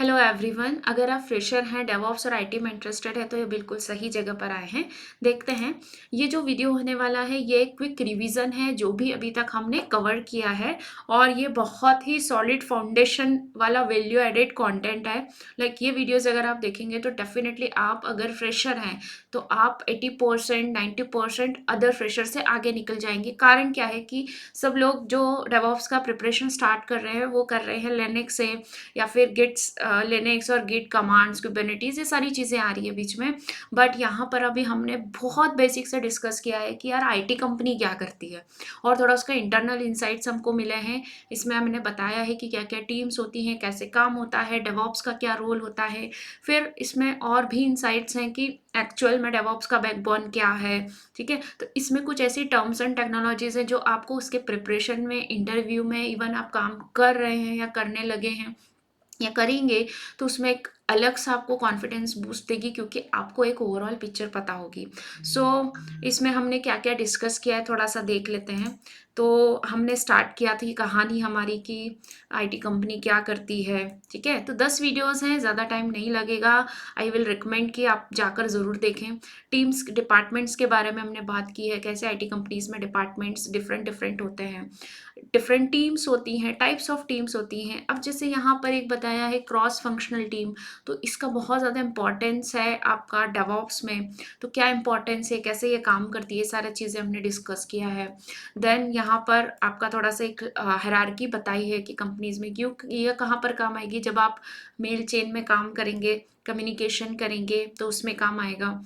Hello everyone. अगर आप fresher हैं, डेवऑप्स और आईटी में इंटरेस्टेड है तो ये बिल्कुल सही जगह पर आए हैं। देखते हैं, ये जो वीडियो होने वाला है ये एक क्विक रिवीजन है जो भी अभी तक हमने कवर किया है। और ये बहुत ही सॉलिड फाउंडेशन वाला वैल्यू एडेड कंटेंट है। ये वीडियोस अगर आप देखेंगे तो डेफिनेटली आप अगर फ्रेशर हैं तो आप 80% 90% अदर फ्रेशर से आगे निकल जाएंगे। कारण क्या है कि सब लोग जो डेवऑप्स का प्रिपरेशन स्टार्ट कर रहे हैं वो कर रहे हैं लिनक्स से, या फिर गिट्स लिनक्स और गिट कमांड्स कुबरनेटीज, ये सारी चीज़ें आ रही है बीच में। बट यहाँ पर अभी हमने बहुत बेसिक से डिस्कस किया है कि यार आईटी कंपनी क्या करती है, और थोड़ा उसका इंटरनल इंसाइट्स हमको मिले हैं। इसमें हमने बताया है कि क्या क्या टीम्स होती हैं, कैसे काम होता है, डेवऑप्स का क्या रोल होता है। फिर इसमें और भी इंसाइट्स हैं कि एक्चुअल में डेवऑप्स का बैकबोन क्या है। ठीक है, तो इसमें कुछ ऐसी टर्म्स एंड टेक्नोलॉजीज हैं जो आपको उसके प्रिपरेशन में, इंटरव्यू में, इवन आप काम कर रहे हैं या करने लगे हैं या करेंगे तो उसमें एक अलग सा आपको कॉन्फिडेंस बूस्ट देगी, क्योंकि आपको एक ओवरऑल पिक्चर पता होगी। इसमें हमने क्या क्या डिस्कस किया है थोड़ा सा देख लेते हैं। तो हमने स्टार्ट किया थी कहानी हमारी कि आईटी कंपनी क्या करती है। ठीक है, तो 10 वीडियोस हैं, ज़्यादा टाइम नहीं लगेगा। आई विल रिकमेंड कि आप जाकर ज़रूर देखें। टीम्स डिपार्टमेंट्स के बारे में हमने बात की है, कैसे आईटी कंपनीज में डिपार्टमेंट्स डिफरेंट डिफरेंट होते हैं, डिफरेंट टीम्स होती हैं, टाइप्स ऑफ टीम्स होती हैं। अब जैसे यहाँ पर एक बताया है क्रॉस फंक्शनल टीम, तो इसका बहुत ज़्यादा इंपॉर्टेंस है आपका डेवऑप्स में। तो क्या इंपॉर्टेंस है, कैसे ये काम करती है, सारी चीज़ें हमने डिस्कस किया है। देन यहाँ पर आपका थोड़ा सा एक हायरार्की बताई है कि कंपनीज में क्यों ये कहाँ पर काम आएगी। जब आप मेल चेन में काम करेंगे, कम्युनिकेशन करेंगे, तो उसमें काम आएगा।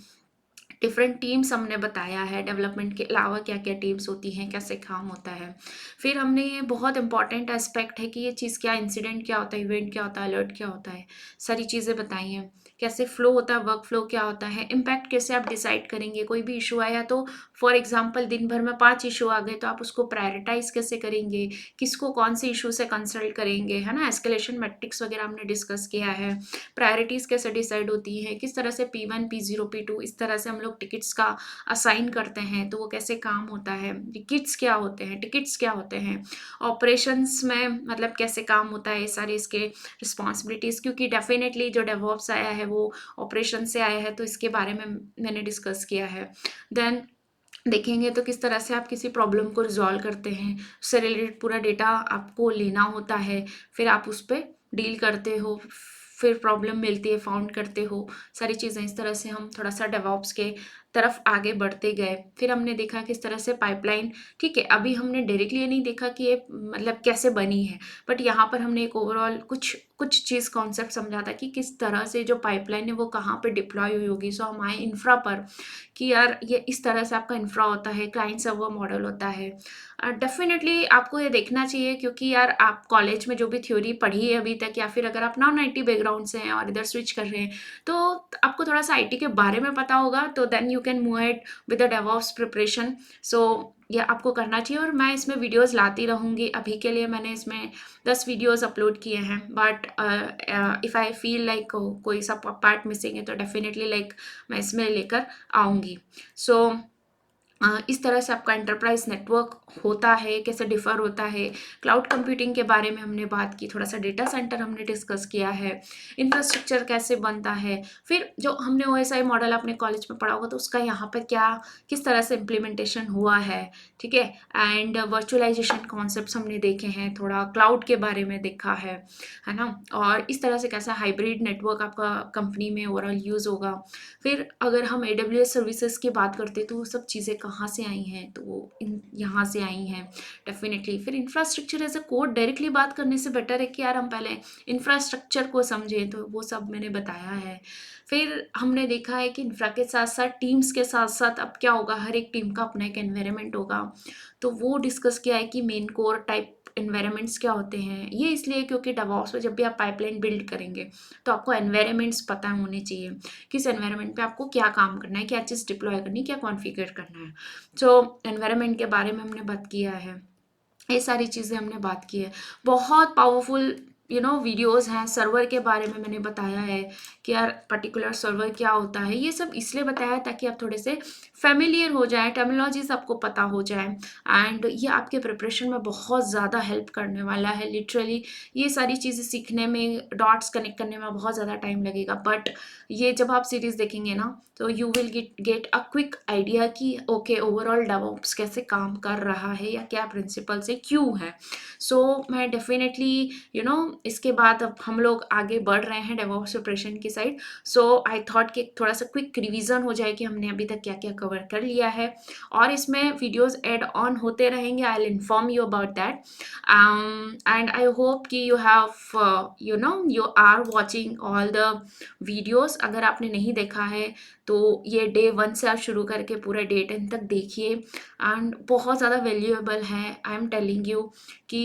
डिफरेंट टीम्स हमने बताया है, डेवलपमेंट के अलावा क्या क्या टीम्स होती हैं, कैसे काम होता है। फिर हमने ये बहुत इंपॉर्टेंट एस्पेक्ट है कि ये चीज़ क्या, इंसिडेंट क्या होता है, इवेंट क्या होता है, अलर्ट क्या होता है, सारी चीज़ें बताई हैं। कैसे फ्लो होता है, वर्क फ्लो क्या होता है, इम्पैक्ट कैसे आप डिसाइड करेंगे। कोई भी इशू आया तो फॉर एग्जाम्पल दिन भर में 5 इशू आ गए तो आप उसको प्रायोरिटाइज कैसे करेंगे, किसको कौन से इशू से कंसल्ट करेंगे, है ना। एस्केलेशन मैट्रिक्स वगैरह हमने डिस्कस किया है। प्रायोरिटीज़ कैसे डिसाइड होती है, किस तरह से P1 P0 P2 इस तरह से हम लोग टिकट्स का असाइन करते हैं, तो वो कैसे काम होता है। टिकट्स क्या होते हैं, टिकट्स क्या होते हैं, ऑपरेशंस में मतलब कैसे काम होता है, ये सारे इसके रिस्पॉन्सिबिलिटीज़। क्योंकि डेफिनेटली जो डेवऑप्स आया है वो ऑपरेशन से आया है, तो इसके बारे में मैंने डिस्कस किया है। देन देखेंगे तो किस तरह से आप किसी प्रॉब्लम को रिजॉल्व करते हैं, उससे रिलेटेड पूरा डेटा आपको लेना होता है, फिर आप उस पर डील करते हो, फिर प्रॉब्लम मिलती है, फाउंड करते हो, सारी चीज़ें। इस तरह से हम थोड़ा सा डेवऑप्स के तरफ आगे बढ़ते गए। फिर हमने देखा किस तरह से पाइपलाइन, ठीक है, अभी हमने डायरेक्टली ये नहीं देखा कि ये मतलब कैसे बनी है, बट यहाँ पर हमने एक ओवरऑल कुछ कुछ चीज़ कॉन्सेप्ट समझा था कि किस तरह से जो पाइपलाइन है वो कहाँ पे डिप्लॉय हुई होगी। सो हम आए इंफ्रा पर कि यार ये इस तरह से आपका इंफ्रा होता है, क्लाइंट सर्वर मॉडल होता है। डेफिनेटली आपको ये देखना चाहिए, क्योंकि यार आप कॉलेज में जो भी थ्योरी पढ़ी है अभी तक, या फिर अगर आप नॉन आईटी बैकग्राउंड से हैं और इधर स्विच कर रहे हैं, तो आपको थोड़ा सा आईटी के बारे में पता होगा, तो then you can move ahead with the DevOps preparation. So ये आपको करना चाहिए, और मैं इसमें वीडियोस लाती रहूँगी। अभी के लिए मैंने इसमें 10 वीडियोस अपलोड किए हैं, but if I feel like कोई सा पार्ट मिसिंग है तो डेफिनेटली मैं इसमें लेकर आऊँगी। सो इस तरह से आपका एंटरप्राइज नेटवर्क होता है, कैसे डिफ़र होता है। क्लाउड कंप्यूटिंग के बारे में हमने बात की, थोड़ा सा डेटा सेंटर हमने डिस्कस किया है, इंफ्रास्ट्रक्चर कैसे बनता है। फिर जो हमने ओएसआई मॉडल अपने कॉलेज में पढ़ा होगा तो उसका यहाँ पर क्या, किस तरह से इम्प्लीमेंटेशन हुआ है। ठीक है, एंड वर्चुअलाइजेशन कॉन्सेप्ट्स हमने देखे हैं, थोड़ा क्लाउड के बारे में देखा है ना। और इस तरह से कैसा हाइब्रिड नेटवर्क आपका कंपनी में ओवरऑल यूज़ होगा। फिर अगर हम AWS सर्विसेज की बात करते हैं तो वो सब चीज़ें कहाँ से आई हैं, तो वो यहाँ से आई हैं डेफिनेटली। फिर infrastructure as a code directly बात करने से बेटर है कि यार हम पहले इंफ्रास्ट्रक्चर को समझें, तो वो सब मैंने बताया है। फिर हमने देखा है कि इंफ्रा के साथ साथ टीम्स के साथ साथ अब क्या होगा, हर एक टीम का अपना एक एनवायरनमेंट होगा, तो वो डिस्कस किया है कि मेन कोर टाइप एनवायरनमेंट्स क्या होते हैं। ये इसलिए क्योंकि डेवऑप्स में जब भी आप पाइपलाइन बिल्ड करेंगे तो आपको एनवायरनमेंट्स पता होने चाहिए, किस एनवायरनमेंट पे आपको क्या काम करना है, क्या चीज़ डिप्लॉय करनी है, क्या कॉन्फ़िगर करना है। सो एनवायरनमेंट के बारे में हमने बात किया है, ये सारी चीज़ें हमने बात की है। बहुत पावरफुल वीडियोस हैं। सर्वर के बारे में मैंने बताया है कि यार पर्टिकुलर सर्वर क्या होता है। ये सब इसलिए बताया है ताकि आप थोड़े से फ़ैमिलियर हो जाएँ, टर्मिनोलॉजीज़ आपको पता हो जाए एंड ये आपके प्रिपरेशन में बहुत ज़्यादा हेल्प करने वाला है। लिटरली ये सारी चीज़ें सीखने में, डॉट्स कनेक्ट करने में बहुत ज़्यादा टाइम लगेगा, बट ये जब आप सीरीज़ देखेंगे ना तो you will get a quick idea कि ओके ओवरऑल डेवऑप्स कैसे काम कर रहा है या क्या प्रिंसिपल्स है, क्यों है। सो मैं डेफिनेटली इसके बाद अब हम लोग आगे बढ़ रहे हैं डेवऑप्स प्रिपरेशन की साइड। सो आई थॉट कि थोड़ा सा क्विक रिवीजन हो जाए कि हमने अभी तक क्या क्या कवर कर लिया है, और इसमें वीडियोस ऐड ऑन होते रहेंगे। I will inform you about that and I hope कि you have you are watching all the videos. अगर आपने नहीं देखा है तो ये डे 1 से आप शुरू करके पूरा डे 10 तक देखिए एंड बहुत ज़्यादा वैल्यूएबल है। आई एम टेलिंग यू कि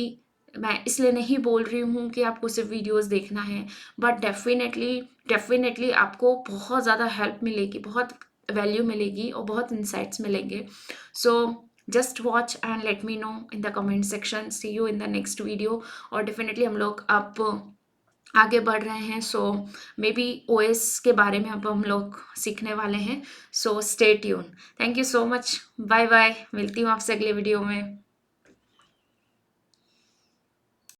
मैं इसलिए नहीं बोल रही हूँ कि आपको सिर्फ वीडियोस देखना है, बट डेफिनेटली आपको बहुत ज़्यादा हेल्प मिलेगी, बहुत वैल्यू मिलेगी और बहुत इंसाइट्स मिलेंगे। So just watch and let me know in the comment section. See you in the next video. और डेफिनेटली हम लोग अब आगे बढ़ रहे हैं, सो मे बी ओएस के बारे में अब हम लोग सीखने वाले हैं। So stay tune. Thank you so much. Bye bye. मिलती हूँ आपसे अगले वीडियो में।